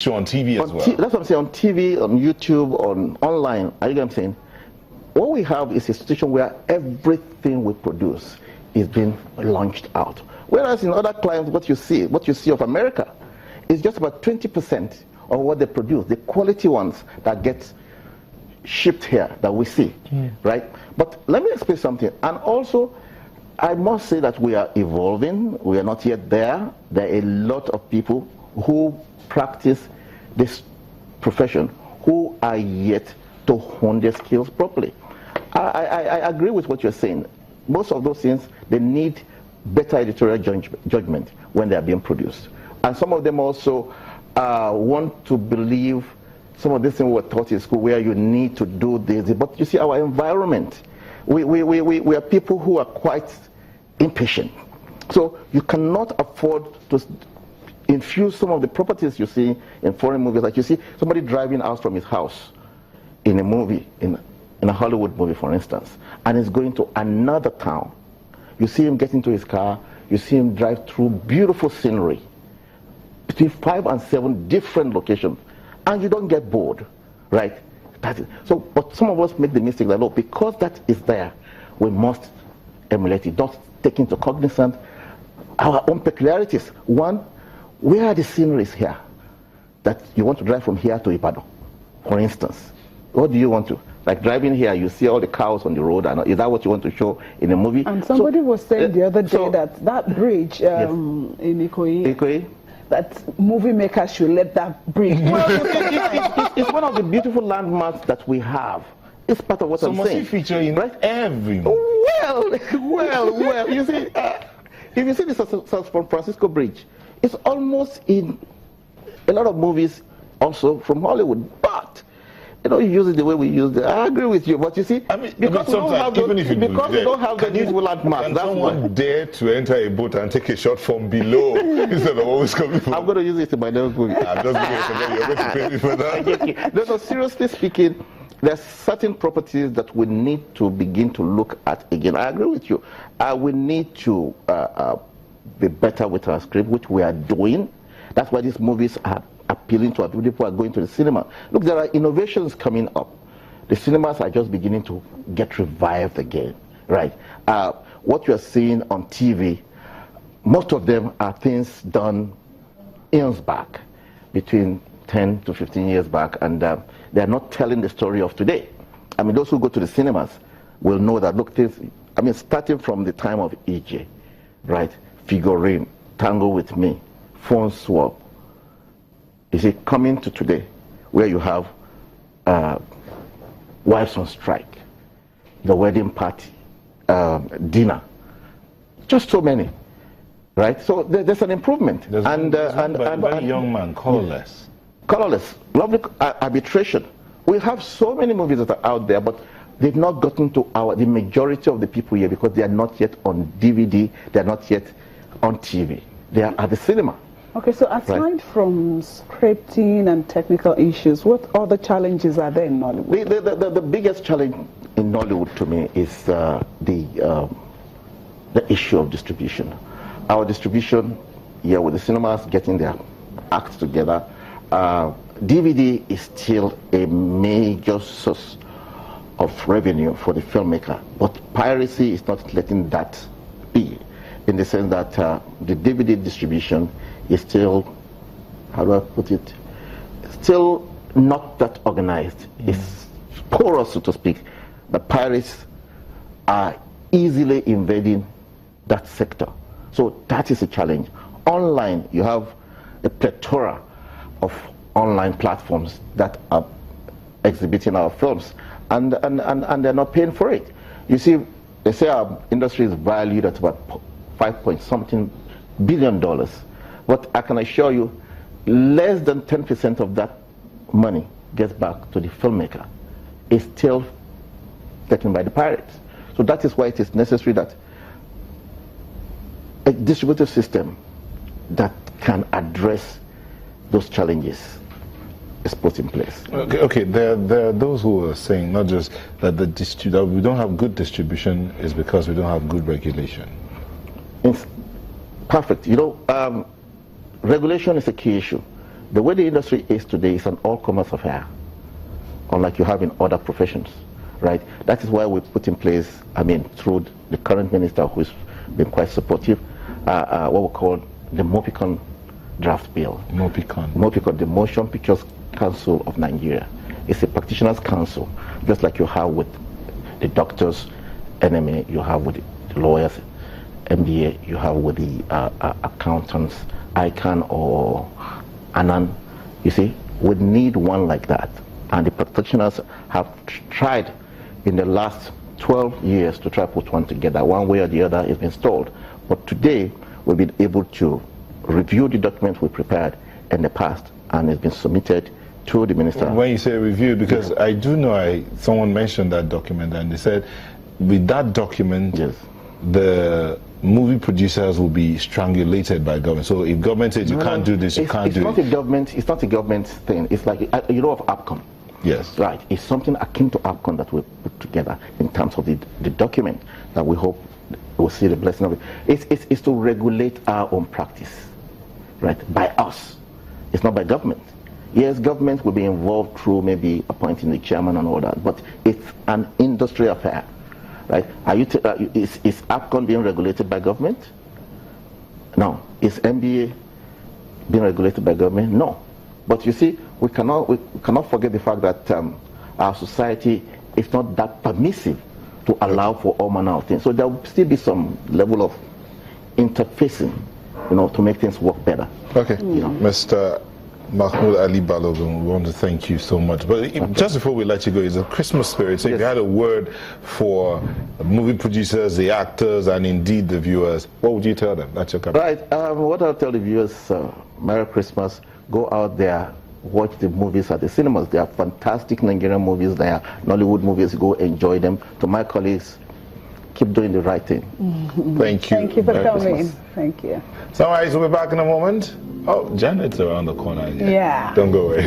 show on TV as well. That's what I'm saying, on TV, on YouTube, online. Are you get what I'm saying? What we have is a situation where everything we produce is being launched out. Whereas in other clients, what you see of America is just about 20% of what they produce, the quality ones that get shipped here that we see, right? But let me explain something. And also, I must say that we are evolving. We are not yet there. There are a lot of people who practice this profession who are yet to hone their skills properly. I agree with what you're saying. Most of those things, they need better editorial judgment when they are being produced. And some of them also want to believe some of these things we were taught in school where you need to do this. But you see, our environment, we are people who are quite impatient. So you cannot afford to infuse some of the properties you see in foreign movies. Like you see somebody driving out from his house in a movie, in a Hollywood movie, for instance, and is going to another town. You see him get into his car, you see him drive through beautiful scenery, between 5 and 7 different locations, and you don't get bored, right? That is, so, but some of us make the mistake that, look, because that is there, we must emulate it, not take into cognizance our own peculiarities. One, where are the sceneries here that you want to drive from here to Ibadan, for instance? What do you want to? Like driving here, you see all the cows on the road, and is that what you want to show in a movie? And somebody was saying the other day that bridge in Ikoyi, that movie makers should let that bridge. Well, it's one of the beautiful landmarks that we have. It's part of what I'm saying. So must it feature in every movie? Well, you see, if you see the San Francisco Bridge, it's almost in a lot of movies also from Hollywood, but you know, you use it the way we use it. I agree with you, but you see, I mean, because we don't have the usual landmarks. Can someone dare to enter a boat and take a shot from below instead of always coming from? I'm going to use it in my next movie. I'm just going to you're going to pay me for that. No, seriously speaking, there's certain properties that we need to begin to look at again. I agree with you. We need to be better with our script, which we are doing. That's why these movies are appealing to our people who are going to the cinema. Look, there are innovations coming up. The cinemas are just beginning to get revived again, right? What you're seeing on TV, most of them are things done years back, between 10 to 15 years back, and they're not telling the story of today. I mean, those who go to the cinemas will know that, look, starting from the time of EJ, right? Figurine, Tango with Me, Phone Swap. You see, coming to today, where you have Wives on Strike, The Wedding Party, Dinner, just so many, right? So there's an improvement. There's a young man, Colorless. Colorless, lovely arbitration. We have so many movies that are out there, but they've not gotten to the majority of the people here because they are not yet on DVD, they are not yet on TV. They are at the cinema. Okay, so aside from scripting and technical issues, what other challenges are there in Nollywood? The biggest challenge in Nollywood to me is the issue of distribution. Our distribution here with the cinemas getting their acts together, DVD is still a major source of revenue for the filmmaker, but piracy is not letting that be, in the sense that the DVD distribution is still, how do I put it, still not that organized. It's porous, so to speak. The pirates are easily invading that sector. So that is a challenge. Online, you have a plethora of online platforms that are exhibiting our films, and they're not paying for it. You see, they say our industry is valued at about $5.something billion. But I can assure you, less than 10% of that money gets back to the filmmaker. It's still taken by the pirates. So that is why it is necessary that a distributive system that can address those challenges is put in place. Okay. There are those who are saying not just that that we don't have good distribution is because we don't have good regulation. It's perfect. You know, regulation is a key issue. The way the industry is today is an all-commerce affair, unlike you have in other professions, right? That is why we put in place, I mean, through the current minister who's been quite supportive, what we call the MOPICON draft bill. MOPICON, the Motion Pictures Council of Nigeria. It's a practitioners' council, just like you have with the doctors, NMA, you have with the lawyers, MBA, you have with the accountants, ICANN or ANAN. You see, we need one like that. And the practitioners have tried in the last 12 years to try to put one together. One way or the other, it's been stalled. But today, we've been able to review the document we prepared in the past, and it's been submitted to the minister. When you say review, because I do know someone mentioned that document, and they said with that document, yes, the movie producers will be strangulated by government. So if government says you can't do this, you can't do it. It's not a government thing. It's like, you know of APCON. Yes. Right. It's something akin to APCON that we put together in terms of the document that we hope we'll see the blessing of it. It's to regulate our own practice, right, by us. It's not by government. Yes, government will be involved through maybe appointing the chairman and all that, but it's an industry affair, right? Is APCON being regulated by government? No. Is MBA being regulated by government? No. But you see, we cannot forget the fact that our society is not that permissive to allow for all manner of things. So there will still be some level of interfacing, to make things work better. Okay, Mr. Mahmoud Ali Balogun, we want to thank you so much. But just before we let you go, it's a Christmas spirit. So if you had a word for the movie producers, the actors, and indeed the viewers, what would you tell them? That's your comment. Right. What I'll tell the viewers, Merry Christmas. Go out there, watch the movies at the cinemas. They are fantastic Nigerian movies. They are Nollywood movies. Go enjoy them. To my colleagues, keep doing the right thing. Thank you. Thank you for Merry coming. Christmas. Thank you. So, guys, we'll be back in a moment. Oh, Janet's around the corner. Yeah. Don't go away.